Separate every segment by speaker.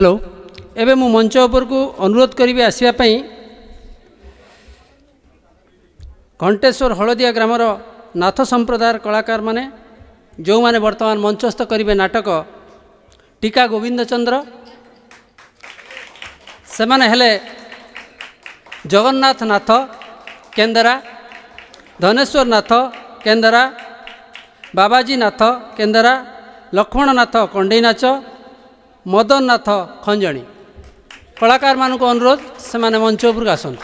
Speaker 1: Hello एवं मु मंच उपर को अनुरोध करी आसवाई घंटेश्वर हलदिया ग्रामर नाथ संप्रदाय कलाकार माने जो माने वर्तमान मंचस्थ करेंगे नाटक टीका गोविंद चंद्र से माने हेले जगन्नाथ नाथ केंदरा, धनेश्वर नाथ केंदरा, बाबाजी नाथ केंदरा, लक्ष्मण नाथ कंडई नाच, मदन नाथ खंजणी कलाकार मान को अनुरोध से माने मंच उपर आसन।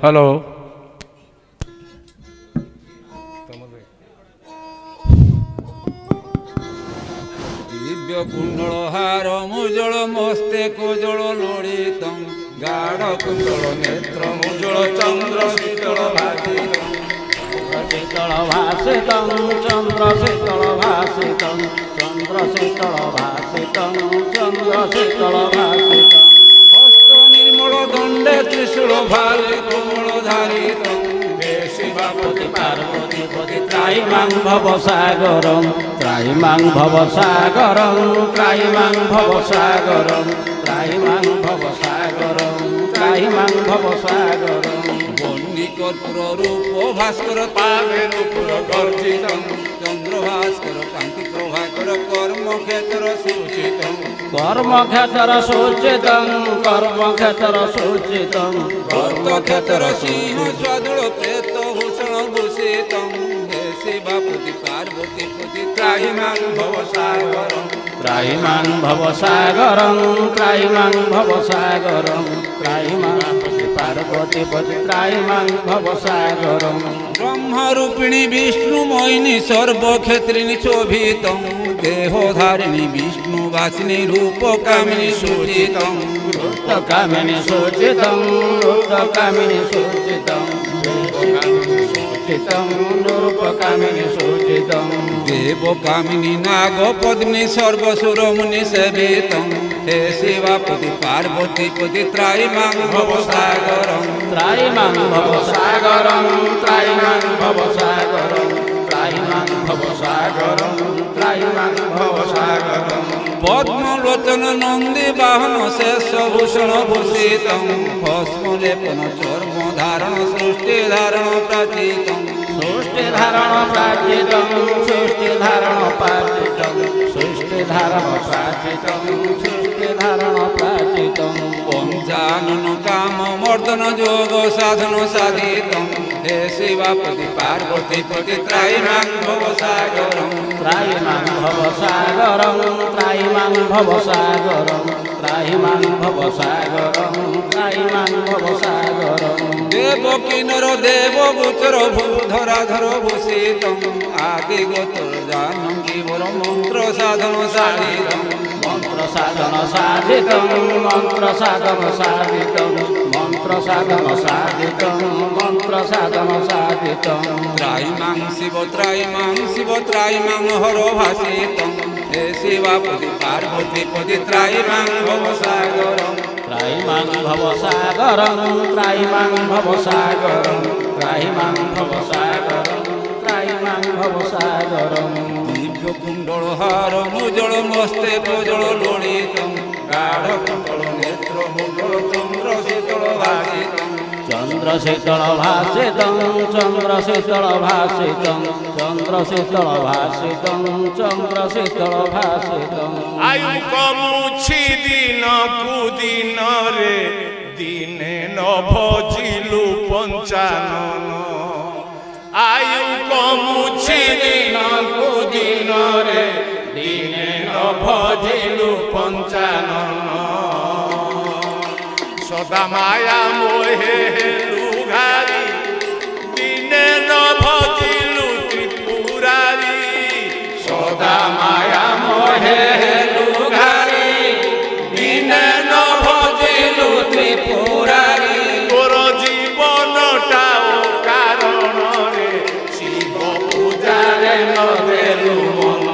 Speaker 2: हेलो
Speaker 3: दिव्य कुंडल हार मुजल मस्ते कोजल लोड़ित गाढ़ कुंडल नेत्र मुजल चंद्र शीतल भाषित
Speaker 4: शीतल भाषित चंद्र शीतल भाषित चंद्र शीतल भाषित चंद्र शीतल भाषित
Speaker 3: हस्त निर्मल दंडे त्रिशूल भाले कोमल धारित
Speaker 4: शिवापति पार्वती पति त्रायिमां भवसागरं त्रायिमां भवसागरं त्रायिमां भवसागरं त्रायिमां भवसागरं त्रायिमां भवसागरं
Speaker 3: बन्नी कर्पूर रूप भास्कर पावे रूपुर गर्जित चंद्र भास्कर कांति प्रभाकर कर्म क्षेत्र सूचित
Speaker 4: कर्मक्षेत्र सूचितं कर्मक्षेत्र सूचितं
Speaker 3: कर्त क्षेत्र सिंह स्वादुल प्रेत भूषण भूषित शिवापति पार्वती पति त्रायिमां भवसागरं
Speaker 4: त्रायिमां भवसागरं त्रायिमां भवसागरं त्रायिमां पार्वती पति त्रायिमां भवसागरं
Speaker 3: ब्रह्मरूपिणी विष्णुमयिनी सर्वक्षेत्रिणी शोभित देहोधारिणी विष्णुवासिनी रूपकामिनी सूचितं
Speaker 4: रूपकामिनी सूचितं रूपकामिनी सूचितं सूचितं रूपकामिनी सूचितं
Speaker 3: देवकामिनी नागपद्मिनी सर्वसुरमुनि सेवितं हे शिवापति पार्वती पति त्रायिमां भवसागरं
Speaker 4: त्रायिमां भवसागरं त्रायिमां भवसागरं त्रायिमां भवसागरं त्रायिमां भवसागरं
Speaker 3: पद्मलोचन नंदी वाहन शेषभूषण भूषितं भस्मलेपन चर्म धारण सृष्टि धारण प्राचितं
Speaker 4: सृष्टि धारण प्राचितं सृष्टि धारण प्राचितं सृष्टि धारण प्राचितं सृष्टि धारण प्राचितं
Speaker 3: पंचानन काम मर्दन योग साधन साधितं हे शिवापति पार्वती पति त्रायिमां भवसागरं
Speaker 4: त्रायिमां भवसागरं त्रायिमां भवसागरं त्रायिमां भवसागरं त्रायिमां भवसागरं
Speaker 3: देवकीनर देवगोचर भूधराधर भूषितं आदिगोचर जानकी वर मंत्र साधन साधितं
Speaker 4: मंत्र साधन साधितं मंत्र साधन साधितं मंत्र साधन साधितं मंत्र साधन साधितं
Speaker 3: त्रायिमां शिव त्रायिमां हर भाषितं हे शिवापति पार्वती पति त्रायिमां भवसागरं
Speaker 4: त्रायिमां भवसागरं त्रायिमां भवसागरं त्रायिमां भवसागरं त्रायिमां भवसागरं
Speaker 3: दिव्य कुंडल हार मुजल मस्ते कोजल लोड़ितं गाढ़ कुंडल नेत्र मुजल चंद्र शीतल भाषितं
Speaker 4: चंद्र शीतल भाषितं चंद्र शीतल भाषितं चंद्र शीतल भाषितं चंद्र शीतल भाषितं
Speaker 5: आयु कमुछि दिन कुदिन रे दिने न भजिलु पंचानन ଆୟୁ କମୁଛି ଦିନକୁ ଦିନରେ ଦିନେ ନ ଭଜିଲୁ ପଞ୍ଚାନନ ସଦା ମାୟା ମୋହେ ହେଲୁ ଘାରି ଦିନେ ନ ଭଜିଲୁ ତ୍ରିପୁରାରୀ ସଦା ମାୟା ମୋହେ ହେଲୁ ଘାରି ଦିନେ ନ ଭଜିଲୁ ତ୍ରିପୁରାରୀ ତୋର ଜୀବନଟା ଓ କାରଣରେ ଶିବ ପୂଜାରେ ନ ଦେଲୁ ମନ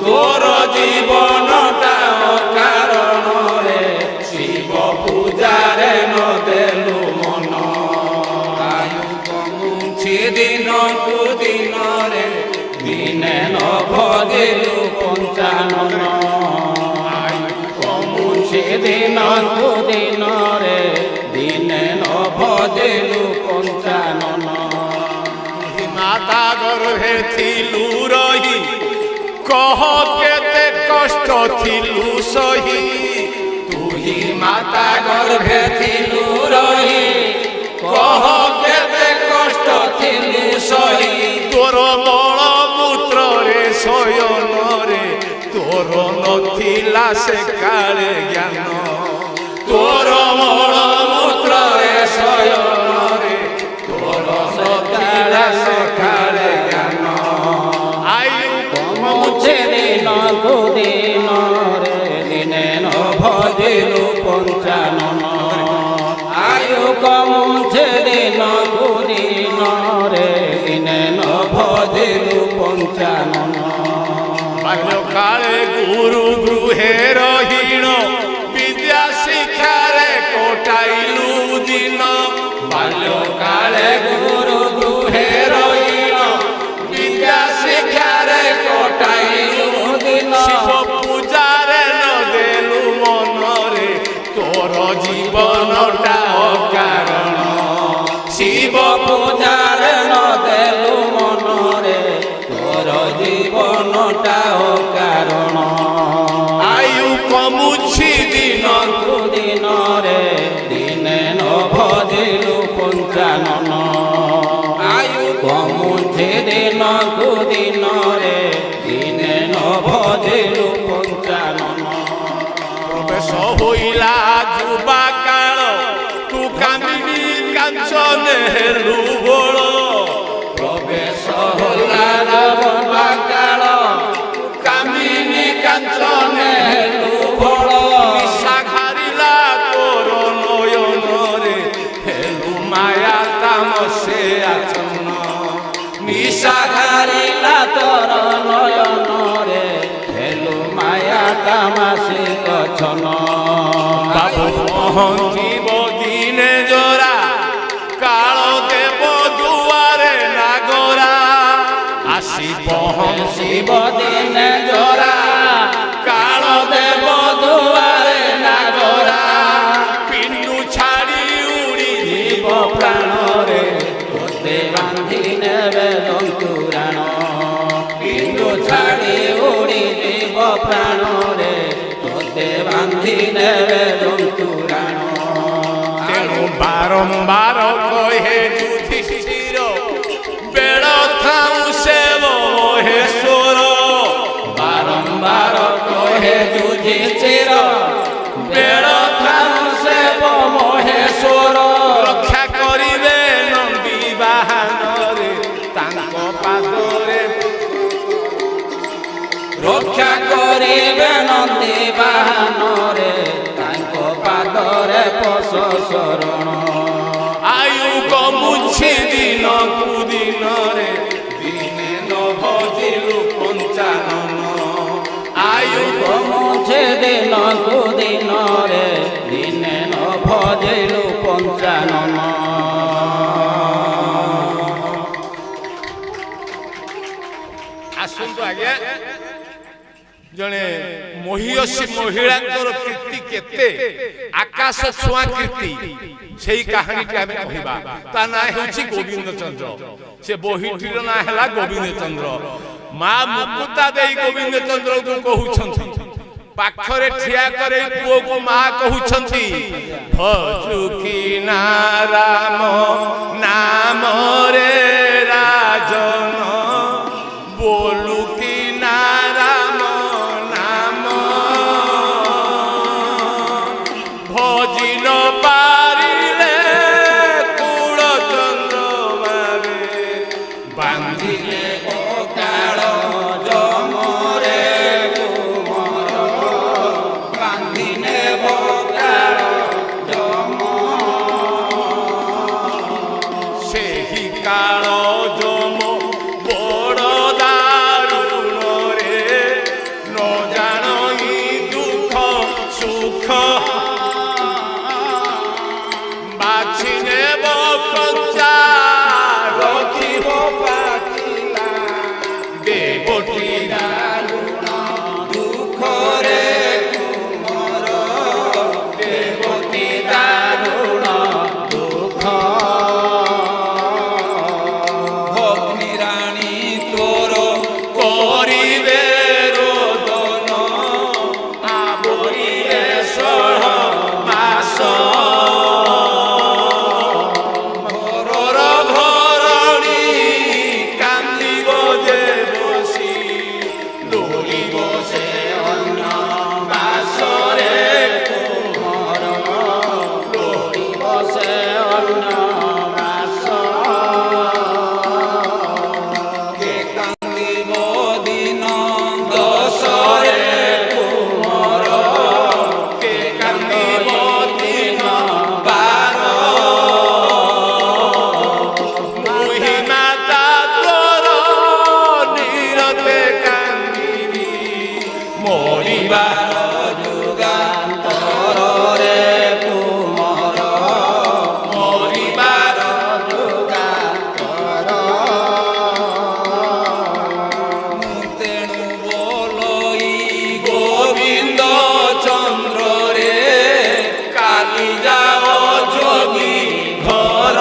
Speaker 5: ତୋର ଜୀବନଟା ଓ କାରଣରେ ଶିବ ପୂଜାରେ ନ ଦେଲୁ ମନ ଆୟୁ କମୁଛି ଦିନକୁ ଦିନରେ ଦିନେ ନ ଭଜିଲୁ ପଞ୍ଚାନନ ଆୟୁ କମୁଛି ଦିନକୁ ଦିନରେ ଦିନେ ନ ଭଜିଲୁ ପଞ୍ଚାନନ ମାତା ଗର୍ଭେ ଥିଲୁ ରହି কহ কেতে কষ্ট থিলু সহি তুহি মাতা গর্ভে থিলু রহি কহ কেতে কষ্ট থিলু সহি তোর মল মূত্রে শয়নরে তোর নথিলা সে কালে জ্ঞান তোর মল মূত্রে শয়নরে তোর নথিলা সে কালে জ্ঞান
Speaker 4: কমুছে দিনকু দিনরে দিনে ন ভজিলু পঞ্চানন আয়ু কমুছে দিনকু দিনরে দিনে ন ভজিলু পঞ্চানন
Speaker 5: বাল্যকালে গুরু গৃহে রহিণ বিদ্যা শিক্ষারে কোটাইলু দিন বাল্যকালে গুরু গৃহে রহিণ বিদ্যা শিক্ষারে কোটাইলু দিন শিব পূজারে ন দেলু মনরে তোর জীবনটা অকারণ শিব
Speaker 4: পূজারে ন দেলু মনরে তোর জীবনটা কারণ
Speaker 5: আয়ু কমুছি দিনকু
Speaker 4: দিনরে দিনে ন ভজিলু পঞ্চানন আয়ু কমুছে দিনকু দিনরে দিনে ন ভজিলু পঞ্চানন
Speaker 5: প্রবেশ হইলা যুবা কাল তু কামিনী কাঞ্চনে হেলু বল
Speaker 4: প্রবেশ হলা যুবা কাল
Speaker 5: কামিনী কাঞ্চনে
Speaker 4: হেলু বল
Speaker 5: নিশা ঘারিলা তোর নয়নরে হেলু মায়া তামসে আচন্ন নিশা
Speaker 4: ঘারিলা তোর নয়নরে হেলু মায়া তামাসি গছন
Speaker 5: বাবু পহঞ্চিব দিনে জোরা কাল দেব দুয়ারে নাগরা আসি পহঞ্চিব
Speaker 4: শিব দিনে জোরা
Speaker 5: কাল দেব দুয়ারে নাগরা পিন্ডু ছাড়ি উড়ি
Speaker 4: জীব প্রাণরে তোতে বান্ধি নেবে জন্তুরাণ পিণ্ডু ছাড়ি উড়ি জীব প্রাণরে তোতে বান্ধি নেবে জন্তুরাণ
Speaker 5: তেণু বারম্বার কহে যুধিষ্ঠির বেড় থাউ সেব মহেশ্বর
Speaker 4: বারম্বার কহে যুধিষ্ঠির বেড় থাউ সেব মহেশ্বর
Speaker 5: রক্ষা করিবে নন্দী বাহନରେ তাঙ্ক পাদরে
Speaker 4: রক্ষা করিবে নন্দী বাহନରେ তাঙ্ক পাদরে পশ শরণ
Speaker 5: আয়ু কমুছি দিনকু দিନରେ দিনে ন ভজিলু পঞ্চানন আয়ু
Speaker 4: কমুছে দিনকু দিনরে দিনে ন ভজিলু পঞ্চানন
Speaker 5: আসন্তু আজ্ঞা জনে মহিয়সী মহিଳାଙ୍କର কীর্তি কেতে আকাশ ছুঁয়া কীর্তি সেই কাহিনীটি আমি কহিবা তা না ହେଉଛି গোবিন্দ চন্দ্র সে বহিটির না ହେଲା গোবিন্দ চন্দ্র মা মুকুতা দেই গোবিন্দ চন্দ্রକୁ কହୁଛନ୍ତି ପାଖରେ ଠିଆ କରି ପୁଅକୁ ମା କହୁଛନ୍ତି ଭଜୁ କି ନା ରାମ ନାମରେ
Speaker 4: বান্ধিলে কাল জমরে কুমর বান্ধিলে কাল জম
Speaker 5: ସେହି କାଳ ଯମ ବଡ଼ ଦାରୁଣରେ ନ ଜାଣଇ ଦୁଃଖ ସୁଖ ବାଛି ନେବ କଞ୍ଚା ରଖିବ ପାଚିଲା ଦେବଟି
Speaker 4: ଦାରୁଣ ଦୁଃଖରେ କୁମର ଦେବତୀ ଦାରୁଣ ଦୁଃଖ
Speaker 3: ভগ্নিরানী তোর
Speaker 5: କରିବେ ରୋଦନ ଆବରିଲେ 16 ମାସ ଘରର ଘରଣୀ କାନ୍ଦିବ ଯେ ବସି ଲୋଳିବ ସେ
Speaker 4: ଅନ୍ନ ବାସରେ କୁମର ଲୋଡ଼ିବ ସେ ଅନ୍ନ ବାସ
Speaker 3: কে কান্দিব দিন
Speaker 4: ଦଶରେ କୁମର
Speaker 5: କେ କାନ୍ଦିବ ଦିନ
Speaker 4: ବାର
Speaker 5: ମୋହି ମାତା ତୋର ନିରତେ କାନ୍ଦିବି ମରିବା
Speaker 4: ଯୁଗାନ୍ତରରେ କୁମର
Speaker 5: ମରିବାର
Speaker 4: ଯୁଗାନ୍ତର
Speaker 3: তেণু বলই
Speaker 5: গোবিন্দ চন্দ্ରରେ কালি যাও যোগী ঘর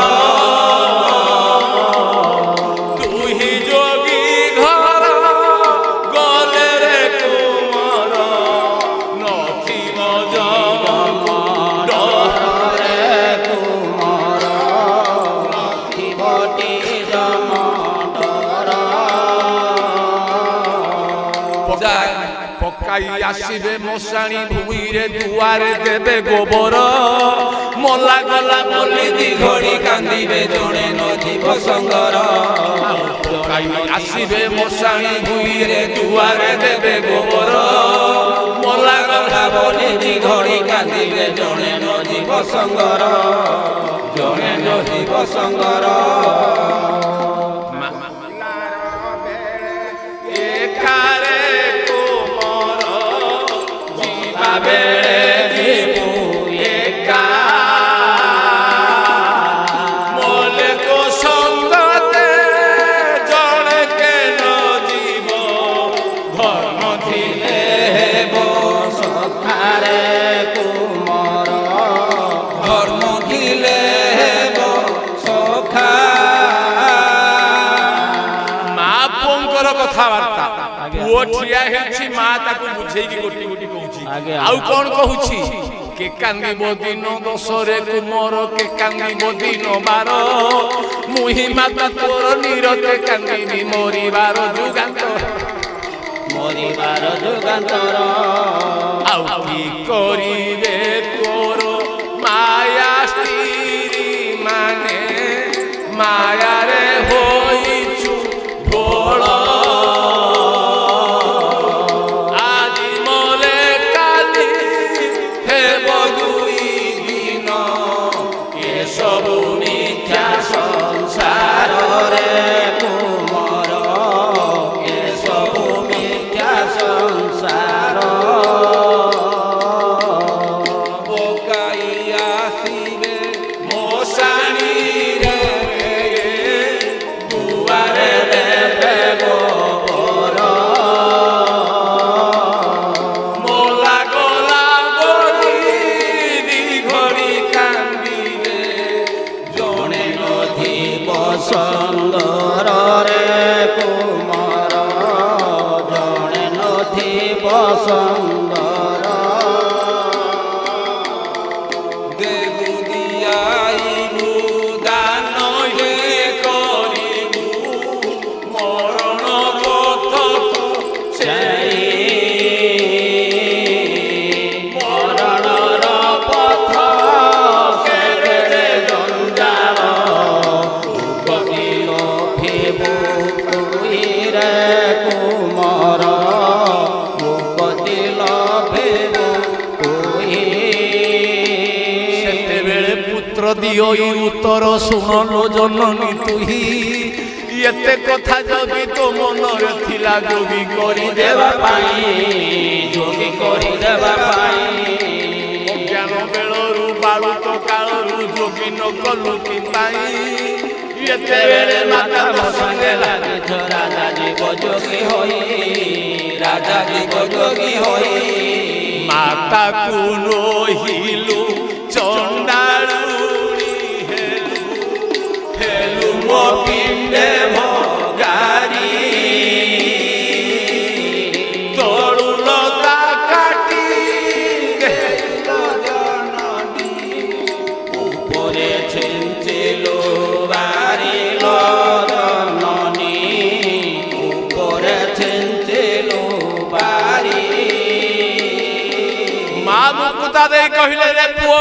Speaker 5: তুহি যোগী ঘর গলে রে কুমর নথিব জম
Speaker 4: রে কুমর ଥିବଟି ଜମଣ୍ଡର
Speaker 5: ପକାଇ ଆସିବେ ମଶାଣି ଭୂଇଁରେ ଦୁଆରେ ଦେବେ ଗୋବର ମଲା ଗଲା ବୋଲି ଦି ଘଡ଼ି
Speaker 3: কান্দিবে জনে নথিব সঙ্গর
Speaker 5: ପକାଇ ଆସିବେ ମଶାଣି ଭୂଇଁରେ ଦୁଆରେ ଦେବେ ଗୋବର ମଲା ଗଲା ବୋଲି ଦି ଘଡ଼ି
Speaker 3: কান্দিবে জনে নথিব সঙ্গর জনে নথিব সঙ্গর
Speaker 5: একারে কোমর ଯିବା ବେଳେ ଯିବୁ ଏକା মোলে কো সঙ্গতে জনে কেন জীব ধর্ম ଥିଲେ
Speaker 4: ହେବ ସଖାରେ କୁମର
Speaker 3: ধর্ম দিলে হেব সখা
Speaker 5: ମା ପୁଅଙ୍କର କଥାବାର୍ତ୍ତା ପୁଅ ଠିଆ ହେଉଛି ମା ତାକୁ ବୁଝେଇକି ଗୋଟି ଗୋଟି କହୁଛି
Speaker 4: ଆଜ୍ଞା।
Speaker 5: ଆଉ କଣ କହୁଛି କେ କାନ୍ଦିବ ଦିନ ଦଶରେ କୁମର କେ କାନ୍ଦିବ ଦିନ ବାର ମୁହିଁ ମାତା ତୋର ନିରତେ କାନ୍ଦିବି ମରିବାର ଯୁଗାନ୍ତ
Speaker 4: ମରିବାର ଯୁଗାନ୍ତର
Speaker 5: ଆଉ କି କରିବେ ତୋର ମାୟା ସ୍ତ୍ରୀ ମାନେ ମାୟାରେ ହୋଇଛୁ ଭୋଳ ଆଜି ମଲେ କାଲି ହେବ ଦୁଇ ଦିନ ଏସବୁ ମିଥ୍ୟା
Speaker 4: ସଂସାରରେ କୁମର ଏସବୁ ମିଥ୍ୟା ସଂସାର
Speaker 3: পকাই আসিবে
Speaker 5: মশাণীরে দুয়ারে
Speaker 4: ଦେବେ ଗୋବର
Speaker 5: মোলা গলা বলি ଦି ঘড়ি কান্দিবে
Speaker 4: ଜଣେ ନଥିବ ସଙ୍ଗରରେ କୁମର ଜଣେ ନଥିବ ସଙ୍ଗର
Speaker 3: দেবু দিয়াইবু
Speaker 5: দান হে করিবু মরণ পথ
Speaker 4: ଚାଇ ମରଣର ପଥ କେଡ଼େ ଜଞ୍ଜାଳ ଗତି তুইরে কুমার মুক্তি লভেবু তুই।
Speaker 5: ସେତେବେଳେ ପୁତ୍ର ଦିଅ ଉତ୍ତର ଶୁଣଲୋ ଜନନୀ ତୁହି ଏତେ କଥା ଯଦି ତୋ ମନରେ ଥିଲା ଯୋଗୀ କରିଦେବା
Speaker 4: ପାଇଁ ଯୋଗୀ କରିଦେବା ପାଇଁ
Speaker 5: ଅଜ୍ଞାନ ବେଳରୁ ବାଳୁତ କାଳରୁ ଯୋଗୀ ନ କଲୁ କି ପାଇଁ ଏତେବେଳେ ମାତା
Speaker 4: ସଙ୍ଗେ ଲାଗିଛ ରାଜା ଯିବ ଯୋଗୀ ହୋଇ ରାଜା ଯିବ ଯୋଗୀ ହୋଇ
Speaker 5: ମାତାକୁ ନୋହିଲୁ ଚଣ୍ଡାଳୁଣି ହେଲୁ ମୋ ପିଣ୍ଡେ ଭଗାରି ତଳୁ ଲତା କାଟି
Speaker 4: ଉପରେ ଛିଞ୍ଚିଲୁ ବାରିଲ ଜନନୀ ଉପରେ ଛିଞ୍ଚିଲୁ ବାରି।
Speaker 5: ମା ମୁକୁତା ଦେଇ କହିଲେ ରେ ପୁଅ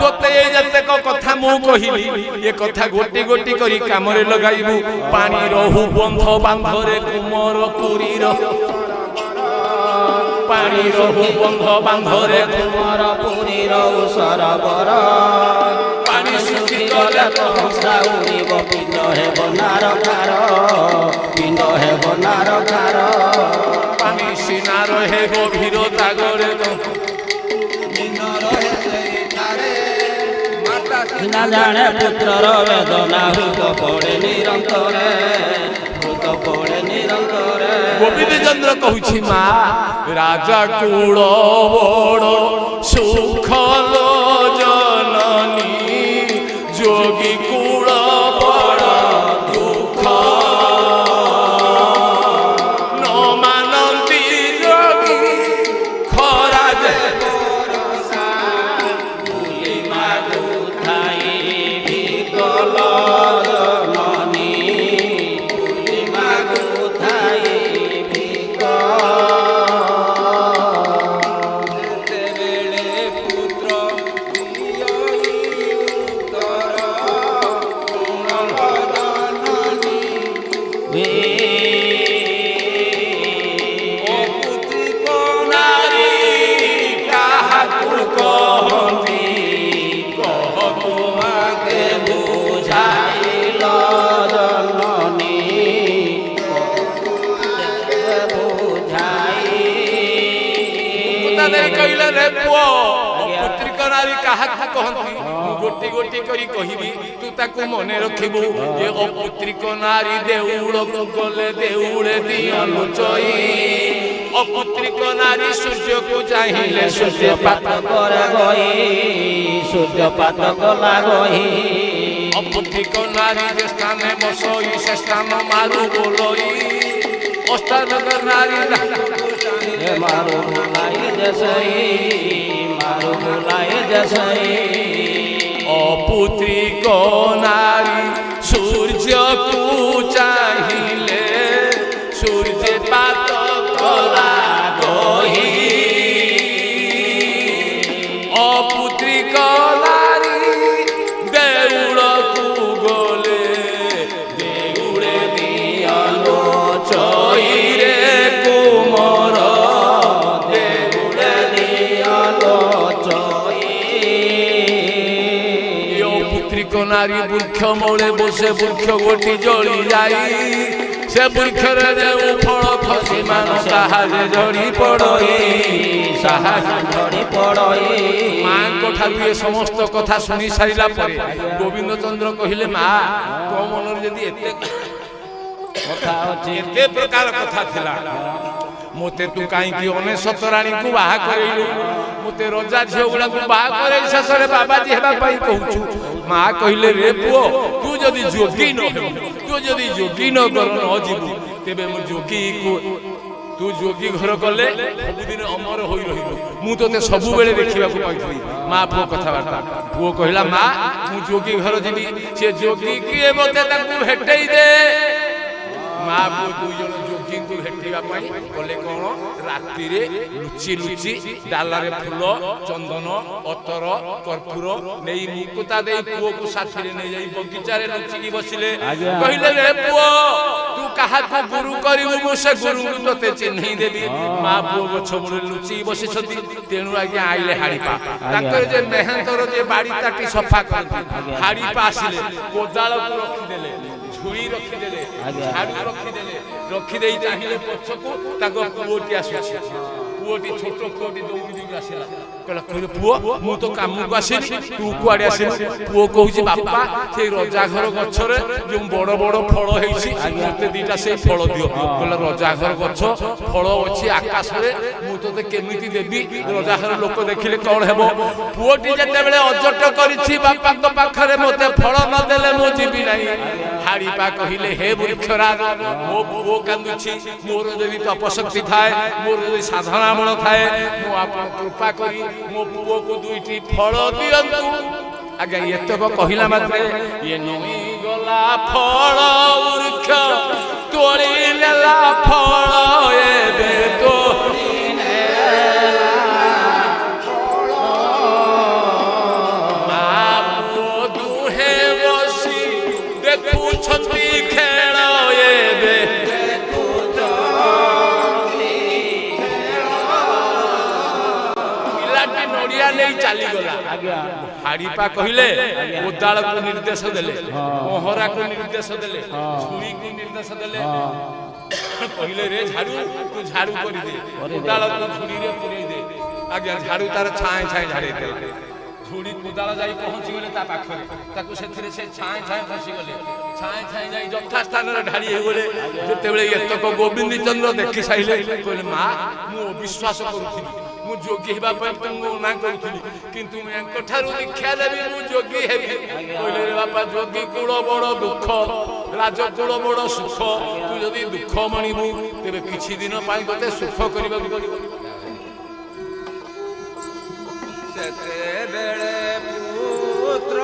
Speaker 5: ତୋତେ ଏଇ ଯେତେକ କଥା ମୁଁ କହିଲି ଏ କଥା ଗୋଟି ଗୋଟି କରି କାମରେ ଲଗାଇବୁ। ପାଣି ରହୁ ବନ୍ଧ ବାନ୍ଧରେ କୁମର ପୁରୀର ପାଣି ରହୁ ବନ୍ଧ ବାନ୍ଧରେ
Speaker 4: କୁମର ପୁରୀର ସରୋବର
Speaker 5: ପାଣି ଶୁଖିଗଲେ ତ
Speaker 4: ହଂସା ଉଡ଼ିବ ପିଣ୍ଡ ହେବ ନାରକାର ପିଣ୍ଡ ହେବ ନାରକାର
Speaker 5: ପାଣି ସିନା ରହେ ଗଭୀର ତାଗରେ
Speaker 4: ସିନା ଜାଣେ ପୁତ୍ରର ବେଦନା ହୃଦ ପଡ଼େ ନିରନ୍ତରେ ହୃଦ ପଡ଼େ ନିରନ୍ତରେ।
Speaker 5: ଗୋବିନ୍ଦ ଚନ୍ଦ୍ର କହୁଛି ମା ରାଜା କୁଳ ବଡ଼ ସୁଖଲ ଜନନୀ ଯୋଗୀ କୁଳ ବଡ଼ ଦୁଃଖ ନ ମାନନ୍ତି ଯୋଗୀ ଖରା ଯେ
Speaker 4: ବୁଲି ମାଗୁଥାଇ ଭିକଲ ଜନନୀ ବୁଲି ମାଗୁଥାଇ ଭିକ।
Speaker 3: ଯେତେବେଳେ ପୁତ୍ର
Speaker 5: ନାରୀ କାହାକୁ କହନ୍ତି କହ ତୁମାକେ
Speaker 4: ବୁଝାଇଲ ଜନନୀ ବୁଝାଇ
Speaker 5: ଦେଇ କହିଲେ ରେ ପୁଅ ପୁତ୍ରିକ ନାରୀ କାହାକୁ କହନ୍ତି ମୁଁ ଗୋଟି ଗୋଟି କରି କହିବି ତୁ ତାକୁ ମନେ ରଖିବୁ। ଯେ ଅପୁତ୍ରିକ ନାରୀ ଦେଉଳକୁ ଗଲେ ଦେଉଳେ ଦିଅ ଲୁଚଇ ଅପୁତ୍ରିକ ନାରୀ ସୂର୍ଯ୍ୟକୁ ଚାହିଁଲେ ସୂର୍ଯ୍ୟପାତ
Speaker 4: করে গই সূর্যপাত কলা গই
Speaker 5: অপুত্রিক নারী যে স্থানে বসই সে স্থান মারু বলই অস্থানগর নারী
Speaker 4: মারু ভুলাই দেশাই মারু ভুলাই দেশাই
Speaker 5: অপুত্রিক নারী সূর্যকু চাহিলে সূর্যপাত কলা গহি অপুত্রিক নারী দেউলকু গলে দেউলে দিয়ালো চইরে কুমর দেউলে
Speaker 4: দিয়ালো চই
Speaker 5: পুত্রিক নারী বৃক্ষ মূলে বসে বৃক্ষ গোটি জলি যাই সে বৃক্ষরে দেউ ফল খসি মান সাহায্যে জড়ি পড়ই সাহায্যে
Speaker 4: ঝড়ি পড়ই
Speaker 5: মাଙ୍କ ଠାରୁ ଏ ସମସ୍ତ କଥା ଶୁଣି ସାରିଲା ପରେ ଗୋବିନ୍ଦ ଚନ୍ଦ୍ର କହିଲେ ମା ତୋ ମନରେ ଯଦି ଏତେ
Speaker 4: କଥା ଅଛି
Speaker 5: ଏତେ ପ୍ରକାର କଥା ଥିଲା ମୋତେ ତୁ କାହିଁକି ଅନେଶତ ରାଣୀକୁ ବାହା କରେଇଲୁ ମୋତେ ରଜା ଝିଅ ଗୁଡ଼ାକୁ ବାହା କରେଇ ଶେଷରେ ବାବାଜୀ ହେବା ପାଇଁ କହୁଛୁ। ମା କହିଲେ ରେ ପୁଅ ତୁ ଯଦି ଯୋଗୀ ନ ହେବୁ ତୁ ଯଦି ଯୋଗୀ ନ ଯିବୁ ତେବେ ମୁଁ ଯୋଗୀକୁ ତୁ ଯୋଗୀ ଘର ଗଲେ ସବୁଦିନ ଅମର ହୋଇ ରହିବୁ ମୁଁ ତୋତେ ସବୁବେଳେ ଦେଖିବାକୁ ପାଇଥିଲି। ମା ପୁଅ କଥାବାର୍ତ୍ତା ପୁଅ କହିଲା ମା ମୁଁ ଯୋଗୀ ଘର ଯିବି ସେ ଯୋଗୀ କିଏ ମୋତେ ତାକୁ ଭେଟେଇ ଦେ। ମା ମା ପୁଅ ଦୁଇ ଜଣ ଯୋଗୀଙ୍କୁ ଭେଟିବା ପାଇଁ ଗଲେ କଣ ରାତିରେ ଲୁଚି ଲୁଚି ଡାଲାରେ ଫୁଲ ଚନ୍ଦନ ଅତର କର୍ପୂର ନେଇ ମୁକୁତା ଦେଇ ପୁଅକୁ ସାଥିରେ ନେଇଯାଇ ବଗିଚାରେ ଲୁଚିକି ବସିଲେ। କହିଲେ ରେ ପୁଅ ତୁ କାହାକୁ ଗୁରୁ କରିବୁ ମୁଁ ସେ ଗୁରୁଙ୍କୁ ତୋତେ ଚିହ୍ନେଇ ଦେବି। ମା ପୁଅ ଗଛ ମୂଳରେ ଲୁଚିକି ବସିଛନ୍ତି। ତେଣୁ ଆଜ୍ଞା ଆଇଲେ ହାଡ଼ିପା ତାଙ୍କର ଯେ ମେହେନ୍ଦର ଯେ ବାଡ଼ି ତାଟି ସଫା କରନ୍ତି ହାଡ଼ିପା ଆସିଲେ କୋଦାଳକୁ ରଖିଦେଲେ ଝୁଳି ରଖିଦେଲେ ଝାଡୁ ରଖିଦେଲେ ରଖିଦେଇ ଚାହିଁଲେ ପଛକୁ ତାଙ୍କ ପୁଅଟି ଆସୁଛି। ପୁଅଟି ଛୋଟ ପୁଅଟି ଦୌଡ଼ି ଦୌଡ଼ି ଆସିଲା କହିଲା କହିଲେ ପୁଅ ମୁଁ ତ କାମକୁ ଆସିଲି ତୁ କୁଆଡେ ଆସିଲୁ? ପୁଅ କହୁଛି ବାପା ସେଇ ରଜାଘର ଗଛରେ ଯୋଉ ବଡ ବଡ ଫଳ ହେଇଛି ମତେ ଦିଟା ସେଇ ଫଳ ଦିଅ। କହିଲା ରଜାଘର ଗଛ ଫଳ ଅଛି ଆକାଶରେ ମୁଁ ତୋତେ କେମିତି ଦେବି? ରଜାଘର ଲୋକ ଦେଖିଲେ କଣ ହେବ? ପୁଅଟି ଯେତେବେଳେ ଅଜଟ କରିଛି ବାପାଙ୍କ ପାଖରେ ମତେ ଫଳ ନ ଦେଲେ ମୁଁ ଯିବି ନାହିଁ। ହାଡ଼ିପା କହିଲେ ହେ ବୃକ୍ଷରାଜ ମୋ ପୁଅ କାନ୍ଦୁଛି ମୋର ଯଦି ତପଶକ୍ତି ଥାଏ ମୋର ଯଦି ସାଧନା ବଳ ଥାଏ ମୁଁ ଆପଣ କୃପା କରି ମୋ ପୁଅକୁ ଦୁଇଟି ଫଳ ଦିଅନ୍ତୁ। ଆଜ୍ଞା ଏତକ କହିଲା ମାତ୍ରେ ଇଏ ନଈ ଗଲା ଫଳ ବୃକ୍ଷ ତୋଳି ନେଲା ଫଳ ଏବେ ତୋଳି ନେଲା ଫଳ। ମା ପୁଅ ଦୁହେଁ ବସି ଦେଖୁଛନ୍ତି ଖେଳ ଏବେ ନଡ଼ିଆ ନେଇ ଚାଲିଗଲା। ହାଡ଼ିପା କହିଲେ କୋଦାଳକୁ ନିର୍ଦ୍ଦେଶ ଦେଲେ ପହଁରାକୁ ନିର୍ଦ୍ଦେଶ ଦେଲେ ଛୁରୀକୁ ନିର୍ଦ୍ଦେଶ ଦେଲେ କହିଲେ ରେ ଝାଡୁ ତୁ ଝାଡୁ କରିଦେ କୋଦାଳକୁ ଛୁରୀରେ ପୁରେଇ ଦେ। ଆଜ୍ଞା ଝାଡୁ ତାର ଛାଏଁ ଛାଏଁ ଝାଡେଇ ଦେଲା। ଝୁଡ଼ି କୋଦାଳ ଯାଇ ପହଞ୍ଚିଗଲେ ତା ପାଖରେ ତାକୁ ସେଥିରେ ସେ ଛାଏଁ ଛାଏଁ ଫସିଗଲେ ଛାଏଁ ଛାଏଁ ଯାଇ ଯଥା ସ୍ଥାନରେ ଢାଳି ହେଇଗଲେ। ଯେତେବେଳେ ଏତକ ଗୋବିନ୍ଦ ଚନ୍ଦ୍ର ଦେଖି ସାରିଲେ କହିଲେ ମା ମୁଁ ଅବିଶ୍ୱାସ କରୁଥିଲି ମୁଁ ଯୋଗୀ ହେବା ପାଇଁ ତୁମକୁ ମନା କରୁଥିଲି କିନ୍ତୁ ମୁଁ ୟାଙ୍କଠାରୁ ଦୀକ୍ଷା ଦେବି ମୁଁ ଯୋଗୀ ହେବି। କହିଲେ ରେ ବାପା ଯୋଗୀ କୂଳ ବଡ଼ ଦୁଃଖ ରାଜକୂଳ ବଡ଼ ସୁଖ ତୁ ଯଦି ଦୁଃଖ ମଣିବୁ ତେବେ କିଛି ଦିନ ପାଇଁ ତୋତେ ସୁଖ କରିବାକୁ ପଡ଼ିବ।
Speaker 3: ସେତେବେଳେ ପୁତ୍ର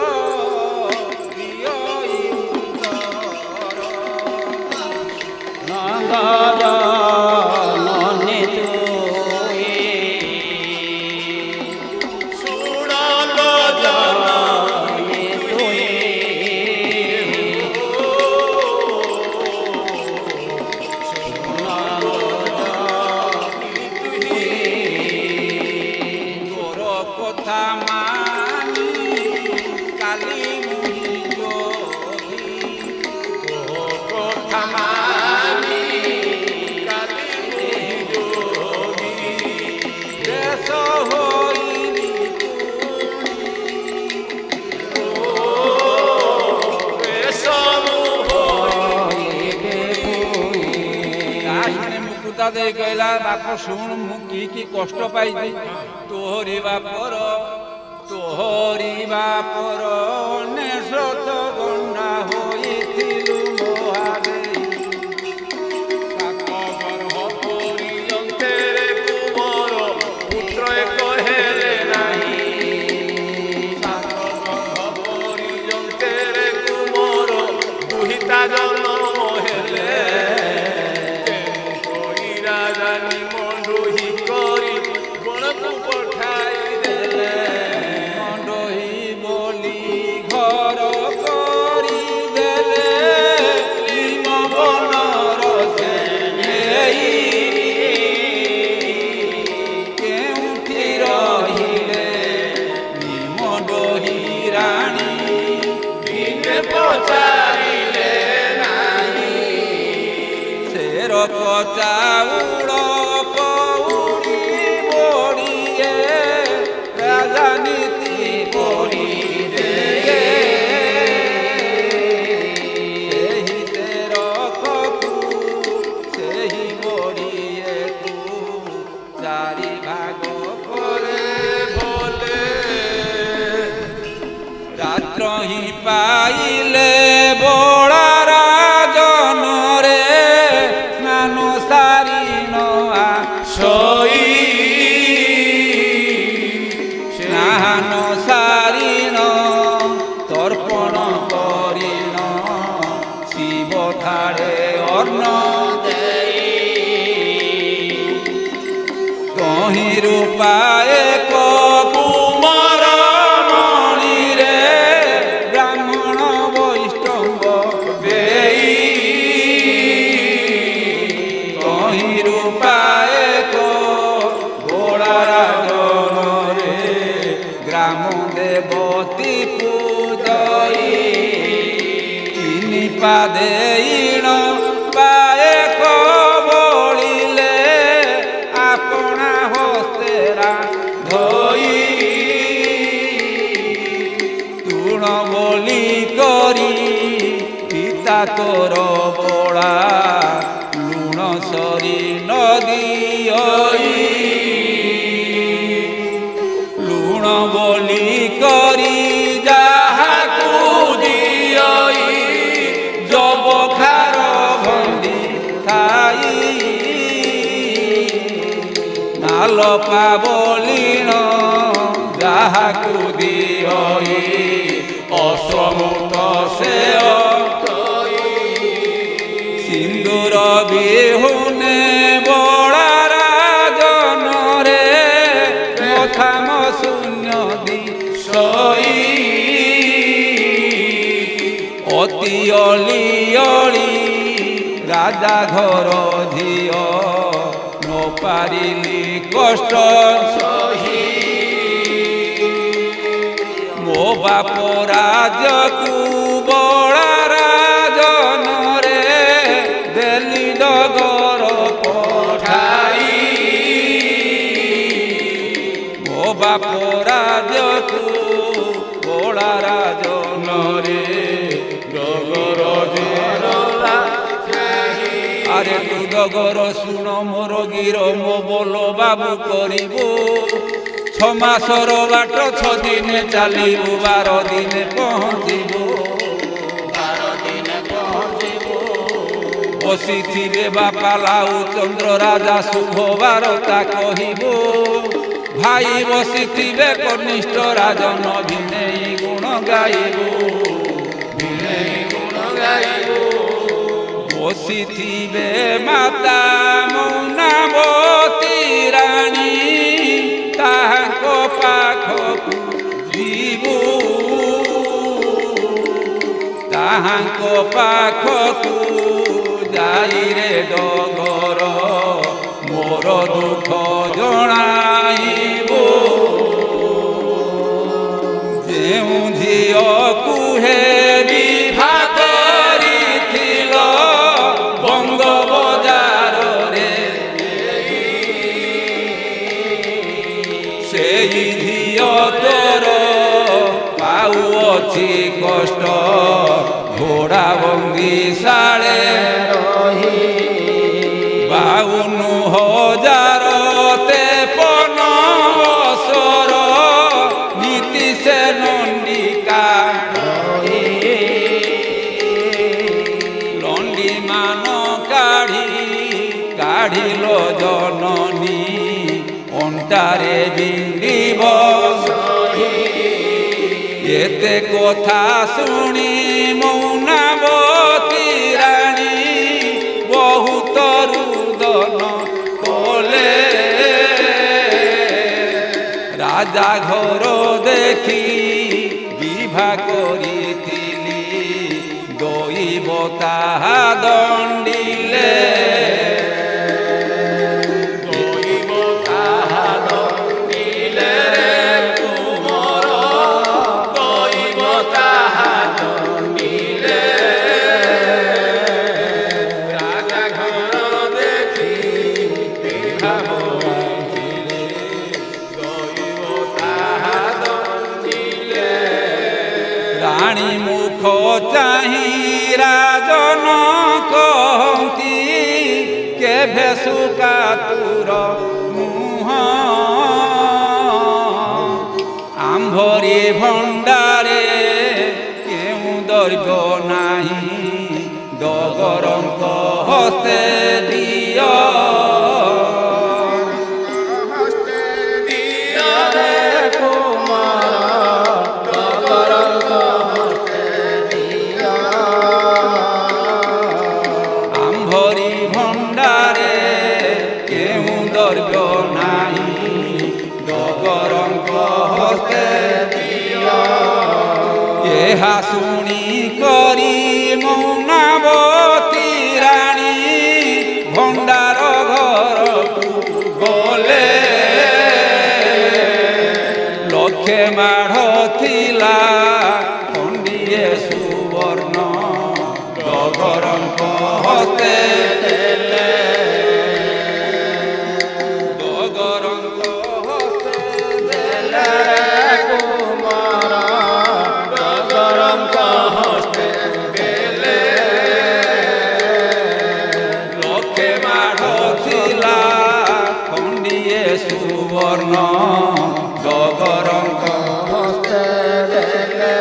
Speaker 3: ଦେଇ କହିଲା ବାପ ଶୁଣ ମୁଁ କି କଷ୍ଟ ପାଇଛି ତୋହରି ବାପର ନେଶତ ଗଣ୍ଡା ହୋଇଥିଲୁ ମହାଦେଇ
Speaker 5: ସାତ ଗର୍ଭ ପର୍ଯ୍ୟନ୍ତରେ ତୁମର ପୁତ୍ର ଏକ ହେଲେ ନାହିଁ। ସାତ ଗର୍ଭ ପର୍ଯ୍ୟନ୍ତରେ ତୁମର ଦୁହିତା ଜନ୍ମ ହେଲେ ମଣ୍ଡୋହି କରି ବଣକୁ ପଠାଇ ଦେଲେ। ମଣ୍ଡୋହି ବୋଲି ଘର କରିଦେଲେ ନିମ ବନର ସେ ନେଇ କେଉଁଠି ରହିଲେ ନିମଣ୍ଡୋହି ରାଣୀ ଦିନେ ପଚାରିଲେ ନାହିଁ। ସେର ଚାଉଳ କଉଡ଼ି ବଢ଼ିଏ ରାଜନୀତି ପଢ଼ିରେ ସେହି ତେରକକୁ ସେହି ବଢ଼ିଏକୁ ଚାରି ଭାଗ ପରେ ଭଲେ ରାତ୍ର ହିଁ ପାଇଲେ ବଳା ରାଜନରେ ସ୍ନାନ ସାରି ନ ଆସ
Speaker 3: ତହିଁରୁ ପାଏ କୁମାର ମଣିରେ ବ୍ରାହ୍ମଣ ବୈଷ୍ଣବ ଦେଇ ତହିଁରୁ ପାଏ ଗୋଳାରାଜନରେ ଗ୍ରାମ ଦେବତୀ ପୂଜଇ ଚିନି ପାଦେଇଣ ପାଏ ବଳିଲେ ଆପଣା ହସ୍ତେରା ଧୋଇ ତୁଣ ବୋଲି କରି ପିତା ତୋର ବଳା ଲୁଣ ସରି ନଦିଅଇ ଲୁଣ ବୋଲି କରି ଯାହାକୁ ଦିଅଇ ଜବଖାର ଭଣ୍ଡି ଥାଇ ନାଲ ପାବଲିଣ ଯାହାକୁ ଦିଅଇ ଅସମୁତ ସେ ସିନ୍ଦୁର ବିହୁନେ ବଳାରାଜନରେ ମଥାମ ଶୂନ୍ୟ ଦିଶଇ ଅତି ଅଳି ଅଳି ରାଜା ଘର ଝିଅ ନ ପାରିଲି କଷ୍ଟ ସହି ମୋ ବାପ ରାଜକୁ ବଳାରାଜନରେ ଦେଲି ଡଗର ପଠାଇ ମୋ ବାପ ରାଜକୁ ବଳାରାଜନରେ ଡଗର আরে তু ডগর শুণ মোর গির মো বল বাবু করিবু 6 মাসর বাট 6 দিনে চালিবু 12 দিনে পৌঁছিবু বসিথিবে বাপা লাউ চন্দ্র রাজা শুভ বারতা কহিবু ভাই বসিথিবে কনিষ্ঠ রাজন ভিনেই গুণ গাইবু বসিথিবে মাতা মৌনাবতী রানী তাহাଙ୍କ পাখକୁ ଯିବୁ ତାହାଙ୍କ ପାଖକୁ ଯାଇରେ ଡଗର ମୋର ଦୁଃଖ ଜଣାଇବୁ ଯେଉଁ ଝିଅକୁ ହେ ବିଭା କରିଥିଲ ବଙ୍ଗବଜାରରେ ସେଇ ଝିଅ ତୋର ପାଉଅଛି କଷ୍ଟ ଘୋଡ଼ା ବନ୍ଦୀ ଶାଳେ ରହି 52,053 ବର୍ଷର ନୀତି ସେ ନଣ୍ଡିକା ଲଣ୍ଡି ମାନ କାଢ଼ିଲ ଜନନୀ ଅଣ୍ଟାରେ ବିନ୍ଦିବ ଏତେ କଥା ଶୁଣି ମୌନାବତୀ ରାଣୀ ବହୁତ ରୁଦନ କଲେ ରାଜା ଘର ଦେଖି ବିଭା କରିଥିଲି ଦଇବ ତାହା ଦଣ୍ଡିଲେ ରାଣୀ ମୁଖ ଚାହିଁ ରାଜନ କହନ୍ତି କେଭେ ସୁକାତୁର ମୁହଁ ଆମ୍ଭରି ଭଣ୍ଡାରେ କେଉଁ ଦୈବ ନାହିଁ ଡଗରଙ୍କ ହସ୍ତେ ଦିଅ ভরি ভণ্ডারে কেউ দর্ব নাই ଏହା ଶୁଣି କରି ମୌନାବତୀ ରାଣୀ ଭଣ୍ଡାର ଘରକୁ ଗଲେ ଲକ୍ଷେ ମାଢ଼ ଥିଲା ଖଣ୍ଡିଏ ସୁବର୍ଣ୍ଣ ଡଗରଙ୍କ ହସ୍ତେ ଦେଲେ ଡଗରଙ୍କ ହସ୍ତେ ଦେଲେ
Speaker 4: କୁମାର ଡଗରଙ୍କ ହସ୍ତେ ଦେଲେ
Speaker 3: ଲକ୍ଷେ ମାଢ଼ ଥିଲା ଖଣ୍ଡିଏ ସୁବର୍ଣ୍ଣ ଡଗରଙ୍କ
Speaker 4: ହସ୍ତେ ଦେଲେ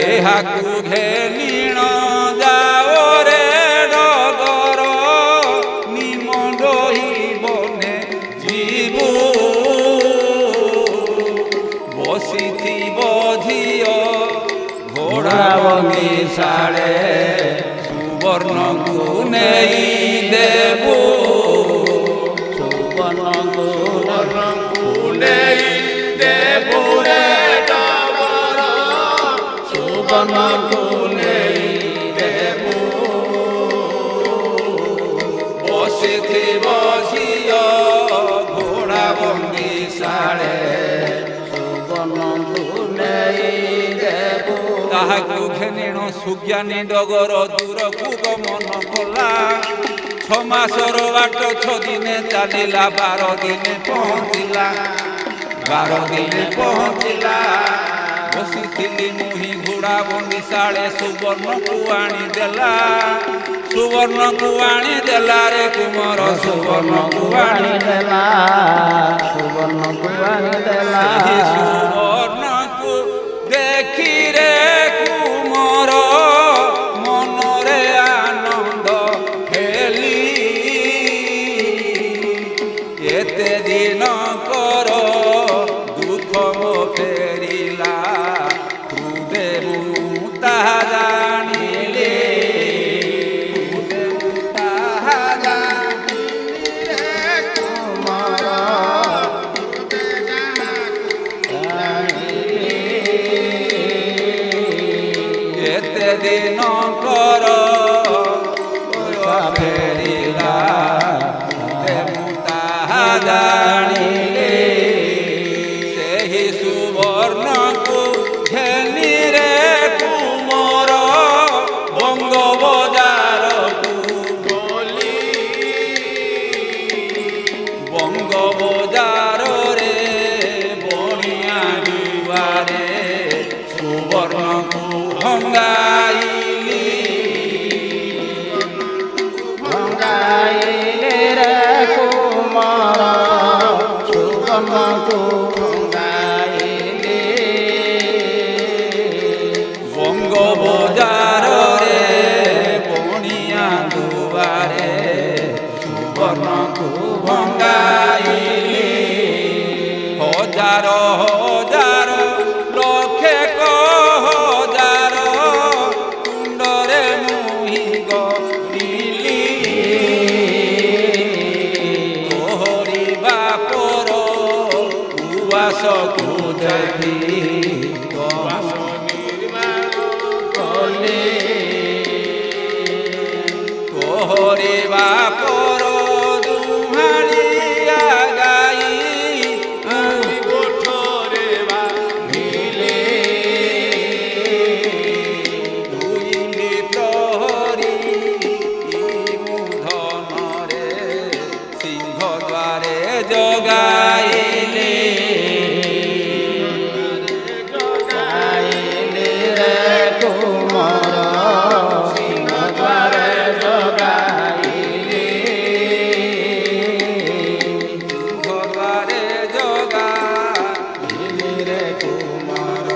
Speaker 3: ଏହାକୁ ଘେନିଣ ଯାଅ ରେ ଡଗର ନିମଣ୍ଡୋଇ ବନେ ଯିବୁ ବସିଥିବ ଝିଅ ଘୋଡ଼ା ବନ୍ଦି ଶାଳେ ସୁବର୍ଣ୍ଣକୁ ନେଇ ଦେବୁ
Speaker 4: ସୁବର୍ଣ୍ଣକୁ
Speaker 5: ନେଇ ଦେବୁ ରେ ଡଗର
Speaker 4: ସୁବର୍ଣ୍ଣକୁ ନେଇ
Speaker 3: ଦେବୁ ବସିଥିବ ଝିଅ ଘୋଡ଼ା ବନ୍ଦି ଶାଳେ
Speaker 4: ସୁବର୍ଣ୍ଣକୁ ନେଇ ଦେବୁ
Speaker 3: ତାହାକୁ ଘେନିଣ ସୁଜ୍ଞାନୀ ଡଗର ଦୂରକୁ ଗମନ କଲା 6 ମାସର ବାଟ 6 ଦିନେ ଚାଲିଲା 12 ଦିନେ ପହଞ୍ଚିଲା 12 ଦିନେ ପହଞ୍ଚିଲା ବସିଥିଲି ମୁହିଁ ଘୋଡ଼ା ବନ୍ଦି ଶାଳେ ସୁବର୍ଣ୍ଣକୁ ଆଣିଦେଲା ସୁବର୍ଣ୍ଣକୁ ଆଣିଦେଲା ରେ କୁମର ସୁବର୍ଣ୍ଣକୁ
Speaker 4: ଆଣିଦେଲା ସୁବର୍ଣ୍ଣକୁ ଆଣିଦେଲା
Speaker 3: ସେହି ସୁବର୍ଣ୍ଣକୁ ଦେଖି ରେ କୁମର ମନରେ ଆନନ୍ଦ ହେଲି ଏତେ ଦିନ କର ଦୁଃଖ ମୋ ଫେରିଲା ହୃଦେ ମୁଁ ତାହା ଜାଣିଲି ହୃଦେ ମୁଁ ତାହା ଜାଣିଲି ରେ
Speaker 4: କୁମାର
Speaker 3: ଏତେ ଦିନ କର ଫେରିଲା ମୁଁ ତାହା ଜାଣିଲି ସେହି ସୁବର୍ଣ୍ଣକୁ ଘେନି ରେ କୁମର ବଙ୍ଗବଜାରକୁ ଗଲି ବଙ୍ଗବଜାରରେ ବଣିଆ ଦୁଆରେ ସୁବର୍ଣ୍ଣକୁ ଭଙ୍ଗାଇଲି
Speaker 4: ଭଙ୍ଗାଇଲେ ରେ କୁମାର ସୁବର୍ଣ୍ଣକୁ ଭଙ୍ଗାଇଲେ
Speaker 3: ବଙ୍ଗବଜାରରେ ବଣିଆ ଦୁଆରେ ସୁବର୍ଣ୍ଣକୁ ଭଙ୍ଗାଇଲି ହଜାର ହଜାର ଲକ୍ଷେ ହଜାର କୁଣ୍ଡରେ ମୁହିଁ ଗଣିଲି ତୋହରିବା ପର ଉଆସକୁ ଦେଖି କଲି ତୋହରିବା ପର ଦୁହାଳିଆ ଗାଇ
Speaker 5: ଗୋଠରେ
Speaker 3: ମିଲେ ଦୁଇଲି ପ୍ରହରୀ ଧନରେ ସିଂହ ଦ୍ୱାରେ ଜଗାଇଲେ
Speaker 4: ଜଗାଇଲେ ରେ କୁମାର ସିଂହ ଦ୍ୱାରେ ଜଗାଇଲେ
Speaker 3: ଘରେ ଜଗା
Speaker 4: ରେ କୁମାର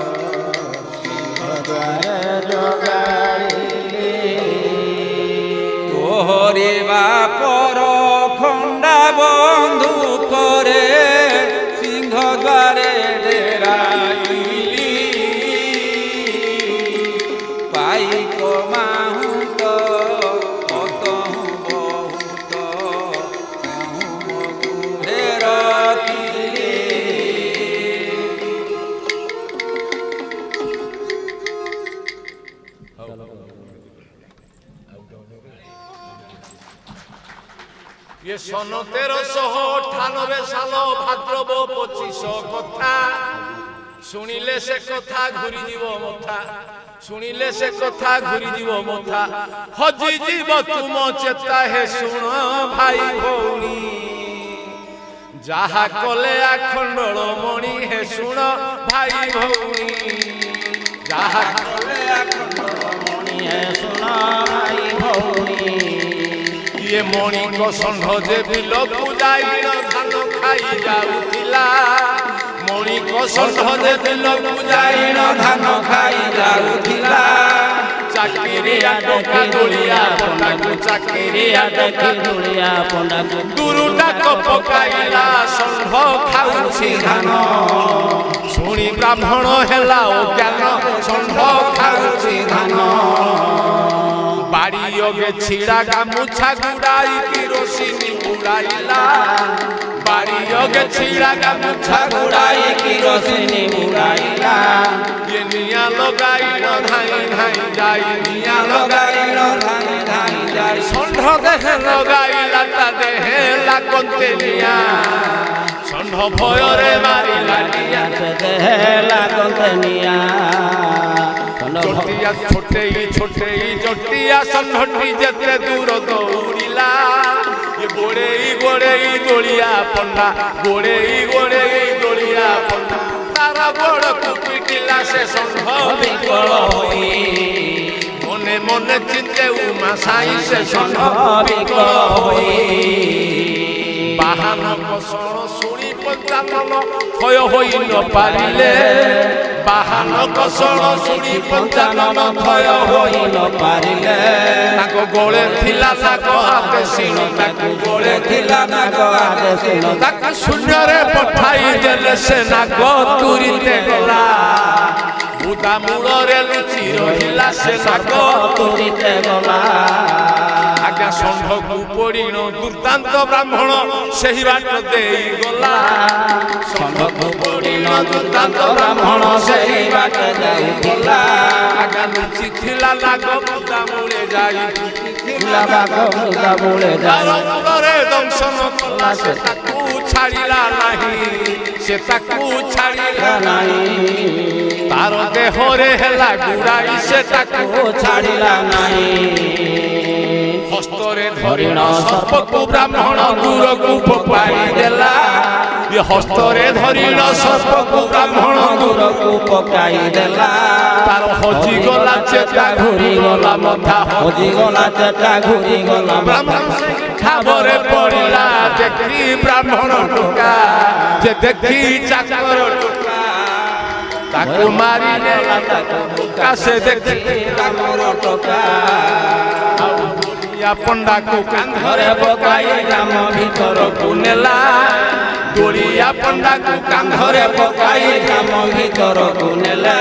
Speaker 4: ସିଂହ ଦ୍ୱାରେ ଜଗାଇଲେ
Speaker 3: ତୋହରିବା ପର ଖଣ୍ଡା ବନ୍ଧୁ করে সিଂହ ଦ୍ୱାରେ ଡେରାଇଲି ପାଇକ ମାହୁତ ଅତହୁ ବହୁତ ତେହୁଁ ମଗୁରେ ରଖିଲି
Speaker 5: ये सन 1398 साल भाद्रव 25 कथा शुणिले से कथा घूरी जीव मथा शुणिले से कथा घूरी जीव मथा हजी जीव तुम चेता है शुण भाई भौणी जहा कले आखंडल मणि है शुण भाई भौणी जहा कले आखंडल
Speaker 4: मणि है शुण भाई भौणी
Speaker 5: ये मणि को षंढ जे बिलकु जाइल धान खाई जाउथिला मणि को षंढ जे बिलकु जाइल धान खाई जाउथिला चाकिरिया टोका दुलिया पंडा को चाकिरिया टोका
Speaker 4: दुलिया पंडा
Speaker 5: गुरुटा को पकाइला षंढ खाउछि धान शुणी ब्राह्मण हेला ओ ज्ञान षंढ खाउछि धान बाड़ी योगे छिड़ा गामुछा गुड़ाई किरोसिनी बुड़ाइला बाड़ी योगे छिड़ा गामुछा गुड़ाई
Speaker 4: किरोसिनी बुड़ाइला
Speaker 5: ये निया लगाइल धाई धाई जाई निया लगाइल धाई धाई जाई षंढ देहे लगाइला ता देहे लागन्ते निया षंढ भयरे मारिला निया
Speaker 4: देहे लागन्ते निया
Speaker 5: जटिया छोटे जटिया षंढटी जेते दूर दौड़िला ये गोड़े गोड़िया पंडा गोड़े गोड़िया पंडा तारा बड़ कुपिटिला से षंढ विकल होई मने मने चिंते उमा साई से षंढ विकल होई बाहन कषण शुणी पंचानन थय होई न पारिले बाहन कषण शुणी पंचानन थय होई न पारिले ताको गोळे थिला नाग हाते सिण ताको गोळे थिला नाग हाते सिण ताको शून्ୟରେ पठाई देले से नाग तुरिते गला बुदा मूଳରେ लुचि रहिला से नाग
Speaker 4: तुरिते गला
Speaker 5: आज्ञा षंढकु पड़िण दुर्दांत ब्राह्मण सही बाट देई गला षंढकु पड़िण दुर्दांत ब्राह्मण सही बाट देई गला आज्ञा लुचि थिला नाग बुदा मूळे जाई
Speaker 4: थिला नाग बुदा मूळे जाई
Speaker 5: मूଳରେ दंशन कला से ताकू छाड़िला नाही से ताकू छाड़िला
Speaker 4: नाही
Speaker 5: तार देहरे हेला गुड़ाई से ताकू
Speaker 4: छाड़िला नाही
Speaker 5: हस्तरे धरिण सर्पकु ब्राह्मण दूरकु फोपाड़ी देला ये हस्तरे धरिण सर्पकु ब्राह्मण
Speaker 4: दूरकु पकाई देला
Speaker 5: तार हजी गला चेता घुरी गला मथा
Speaker 4: हजी गला चेता घुरी गला
Speaker 5: ब्राह्मण ठाबरे पड़िला देखी ब्राह्मण टोका जे देखी चाकर टोका ताकु मारी देला टोका से देखी ब्राह्मण टोका पंडा को कांधरे पकाई ग्राम भीतर को नेला डोलिया पंडा को कांधरे पकाई ग्राम भीतर को नेला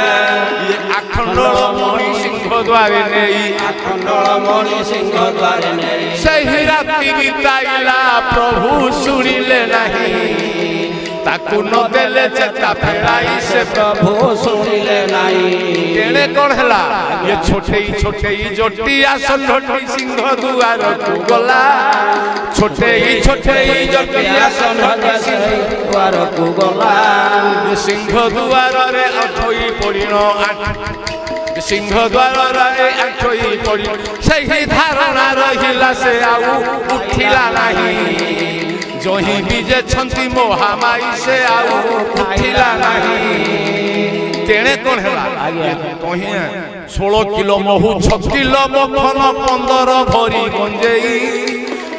Speaker 5: ये आखंडल मणि सिंह द्वारे नेई आखंडल मणि सिंह द्वारे नेई सही राति बिताइला प्रभु सुनिले नहीं ताकू न देले चेता फेराई से
Speaker 4: प्रभु सुनिले नहीं
Speaker 5: तेणे कौन हला ये छोटे जटिया षंढटी सिंह दुआर को गला छोटे जटिया षंढटी सिंह
Speaker 4: दुआर को गला
Speaker 5: ये सिंह दुआर रे अठोई पड़िण सिंह द्वार रे अठोई पड़िण सही धारणा रहिला से आउ उठिला नहीं जही बीजे छंती मोहामाई से आउ उठिला नहीं तेणे कौन है तही 16 किलो महू 6 किलो मखन 15 भरी गंजेई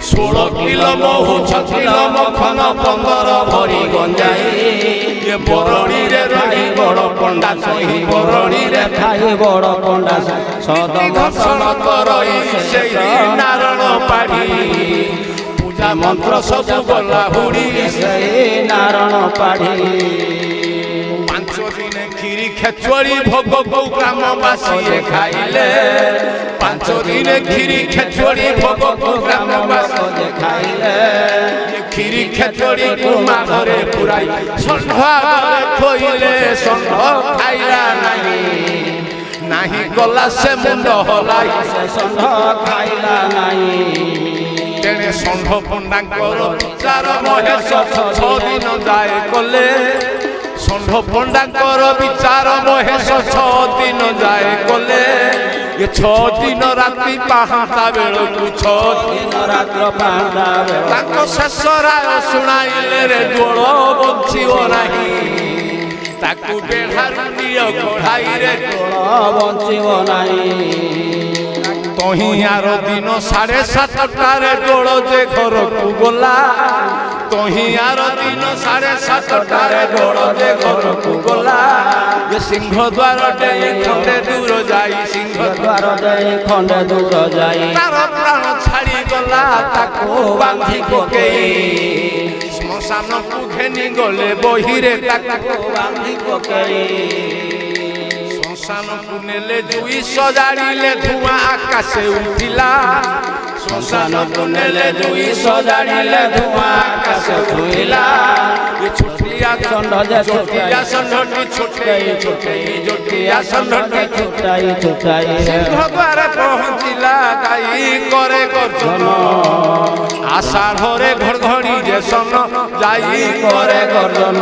Speaker 5: 16 किलो महू 6 किलो मखन 15 भरी गंजेई ये बरणी रे रही बड़ पंडा सही बरणी रे
Speaker 4: खाई बड़ पंडा सदम
Speaker 5: घर्षण करई सेई नारायण पाड़ी पूजा मंत्र सब गला हुड़ी
Speaker 4: से नारायण पाड़ी
Speaker 5: 5 दिन खीरी खेचुड़ी भोग को ग्रामवासी खाइले 5 दिन खीरी खेचुड़ी भोग को ग्रामवासी
Speaker 4: खाइले
Speaker 5: खीरी खेचुड़ी कुमा घरे पुराई षंढ थोइले षंढ खाइला नहीं गला से मुंड हलाई
Speaker 4: षंढ खाइला नहीं
Speaker 5: तेणे ଷଣ୍ଢ ପଣ୍ଡାଙ୍କର ବିଚାର ମହେଶ 6 ଦିନ ଯାଏ କଲେ ଷଣ୍ଢ ପଣ୍ଡାଙ୍କର ବିଚାର ମହେଶ 6 ଦିନ ଯାଏ କଲେ ଏ 6 ଦିନ ରାତି ପାହାନ୍ତା ବେଳକୁ 6
Speaker 4: ଦିନ ରାତ୍ର ପାହାନ୍ତା ବେଳ
Speaker 5: ତାଙ୍କ ଶେଷ ରାୟ ଶୁଣାଇଲେ ରେ ଦୋଳ ବଞ୍ଚିବ ନାହିଁ ତାକୁ ବେଢ଼ାରୁ ନିଅ କଢ଼ାଇରେ
Speaker 4: ଦୋଳ ବଞ୍ଚିବ ନାହିଁ
Speaker 5: ତହିଁଆର ଦିନ 7:30ଟାରେ ଦୋଳ ଯେ ଘରକୁ ଗଲା ତହିଁଆର ଦିନ 7:30ଟାରେ ଦୋଳ ଯେ ଘରକୁ ଗଲା ଏ ସିଂହ ଦ୍ୱାର ଡେଇଁ ଖଣ୍ଡେ ଦୂର ଯାଇ ସିଂହ
Speaker 4: ଦ୍ୱାର ଦେଇ ଖଣ୍ଡେ ଦୂର ଯାଇ
Speaker 5: ତାର ପ୍ରାଣ ଛାଡ଼ିଗଲା ତାକୁ ବାନ୍ଧି ପକେଇ ଶ୍ମଶାନକୁ ଘେନି ଗଲେ ବହିରେ ତାକୁ
Speaker 4: ବାନ୍ଧି ପକେଇ
Speaker 5: ଶ୍ମଶାନକୁ ନେଲେ ଜୁଇ ସଜାଡ଼ିଲେ ଧୂଆଁ ଆକାଶେ ଉଠିଲା ଶ୍ମଶାନକୁ ନେଲେ ଜୁଇ ସଜାଡ଼ିଲେ ଧୂଆଁ ଆକାଶେ ଉଠିଲା ଏ ଛୋଟିଆ ଷଣ୍ଢ ଜୋଟିଆ ଷଣ୍ଢଟି ଛୋଟେଇ ଛୋଟେଇ ଜୋଟିଆ ଷଣ୍ଢଟି
Speaker 4: ଛୋଟାଇ ଛୋଟାଇ
Speaker 5: ସିଂହ ଦ୍ୱାରେ ପହଞ୍ଚିଲା ଗାଈ କରେ ଗର୍ଜନ ଆଷାଢ଼ରେ ଘଡ଼ଘଡ଼ି ଯେ ସନ ଯାଇ କରେ
Speaker 4: ଗର୍ଜନ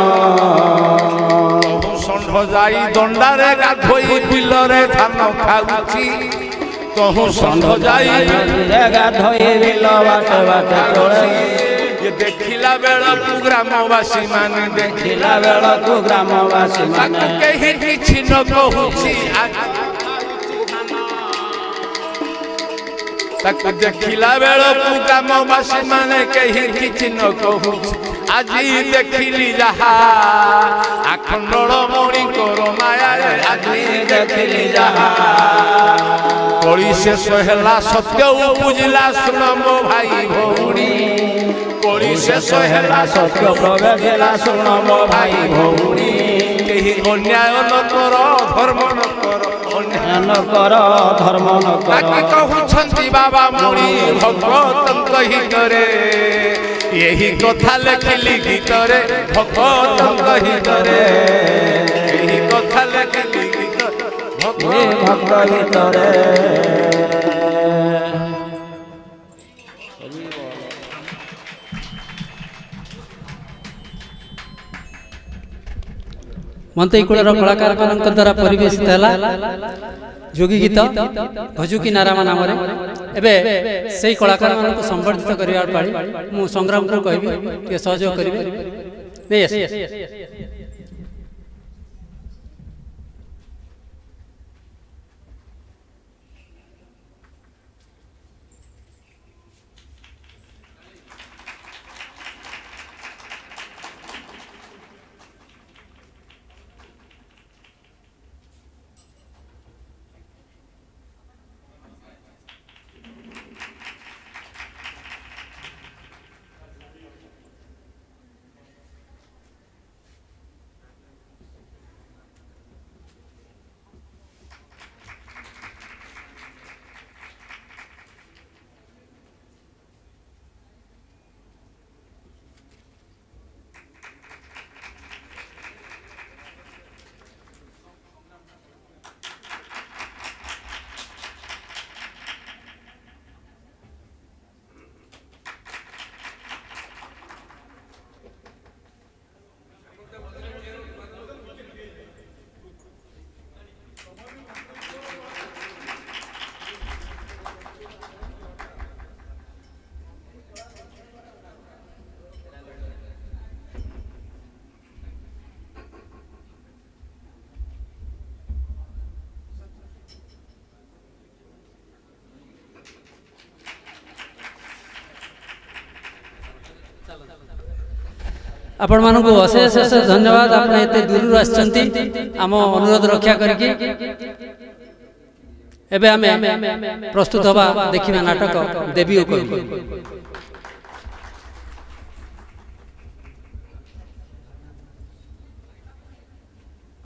Speaker 5: ଷଣ୍ଢ ଯାଇ ଦଣ୍ଡାରେ ଗାଧୋଇ ବିଲରେ ଧାନ ଖାଉଛି ତହୁ ଷଣ୍ଢ ଯାଇ
Speaker 4: ଗାଧୋଇ ବିଲ ବାଟେ ବାଟେ ତୋଳେ
Speaker 5: ଏ ଦେଖିଲା ବେଳକୁ ଗ୍ରାମବାସୀ ମାନେ
Speaker 4: ଦେଖିଲା ବେଳକୁ ଗ୍ରାମବାସୀ ମାନେ
Speaker 5: ତାକୁ କେହି କିଛି ନ କହୁଛି ତାକୁ ଦେଖିଲା ବେଳକୁ ଗ୍ରାମବାସୀ ମାନେ କେହି କିଛି ନ କହୁଛି ଆଜି ଦେଖିଲି ଯାହା ଆଖଣ୍ଡଳ ମଣିଙ୍କର ମାୟାରେ ଆଜି ଦେଖିଲି ଯାହା କଳି ଶେଷ ହେଲା ସତ୍ୟ ବୁଝିଲା ଶୁଣ ମୋ ଭାଇ ଭଉଣୀ କଳି ଶେଷ ହେଲା
Speaker 4: ସତ୍ୟ ପ୍ରବେଶିଲା ଶୁଣ ମୋ ଭାଇ ଭଉଣୀ
Speaker 5: କେହି ଅନ୍ୟାୟ ନ କର ଧର୍ମ ନ କର
Speaker 4: ଅନ୍ୟାୟ ନ କର ଧର୍ମ ନ କର
Speaker 5: ତାକି କହୁଛନ୍ତି ବାବା ମୁଣି ଭଗତଙ୍କ ହିତରେ ଏହି କଥା ଲେଖିଲି ଗୀତରେ ଭଗତଙ୍କ ହିତରେ ଏହି କଥା ଲେଖିଲି ଗୀତରେ
Speaker 4: ଭକ୍ତ ହିତରେ
Speaker 1: ମନ୍ତେଇକୁଳର କଳାକାରମାନଙ୍କ ଦ୍ୱାରା ପରିବେଶିତ ହେଲା ଯୋଗୀ ଗୀତ ଭଜୁକି ନାରାମା ନାମରେ। ଏବେ ସେହି କଳାକାରମାନଙ୍କୁ ସମ୍ବର୍ଦ୍ଧିତ କରିବା ପାଳି ମୁଁ ସଂଗ୍ରାମକୁ କହିବି ଟିକେ ସହଯୋଗ କରିବେ। ନେଇ ଆସ आपण मानक अशेष अशेष धन्यवाद। आपने एते दूर आछंती आम अनुरोध रक्षा करके एबे आमे प्रस्तुत हवा देखिना नाटक देवी उपकर।